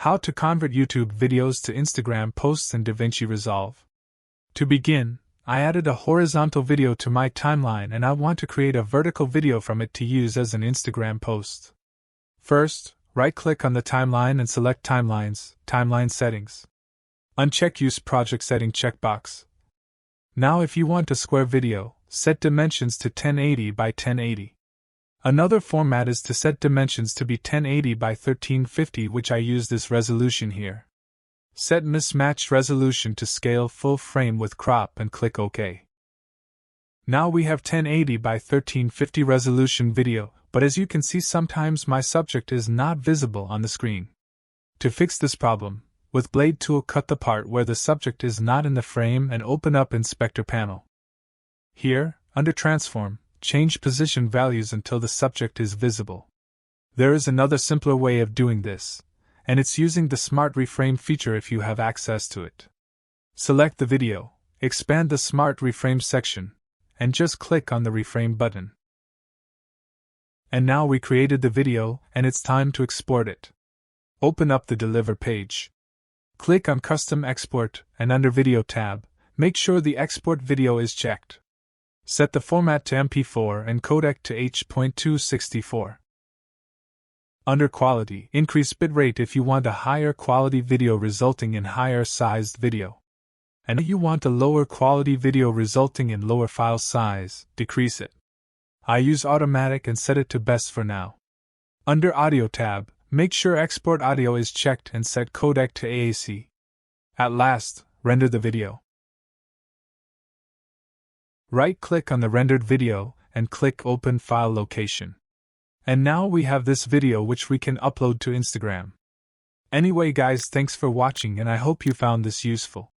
How to convert YouTube videos to Instagram posts in Davinci Resolve. To begin, I added a horizontal video to my timeline and I want to create a vertical video from it to use as an Instagram post. First, right-click on the timeline and select Timelines, Timeline Settings. Uncheck Use Project Setting checkbox. Now if you want a square video, set dimensions to 1080 by 1080. Another format is to set dimensions to be 1080 by 1350, which I use this resolution here. Set mismatched resolution to scale full frame with crop and click OK. Now we have 1080 by 1350 resolution video, but as you can see sometimes my subject is not visible on the screen. To fix this problem, with Blade tool cut the part where the subject is not in the frame and open up Inspector panel. Here, under Transform, change position values until the subject is visible. There is another simpler way of doing this, and it's using the Smart Reframe feature if you have access to it. Select the video, expand the Smart Reframe section, and just click on the Reframe button. And now we created the video, and it's time to export it. Open up the Deliver page. Click on Custom Export, and under Video tab, make sure the Export Video is checked. Set the format to MP4 and codec to H.264. Under Quality, increase bitrate if you want a higher quality video resulting in higher sized video. And if you want a lower quality video resulting in lower file size, decrease it. I use automatic and set it to best for now. Under Audio tab, make sure Export Audio is checked and set codec to AAC. At last, render the video. Right-click on the rendered video and click Open File Location. And now we have this video which we can upload to Instagram. Anyway guys, thanks for watching and I hope you found this useful.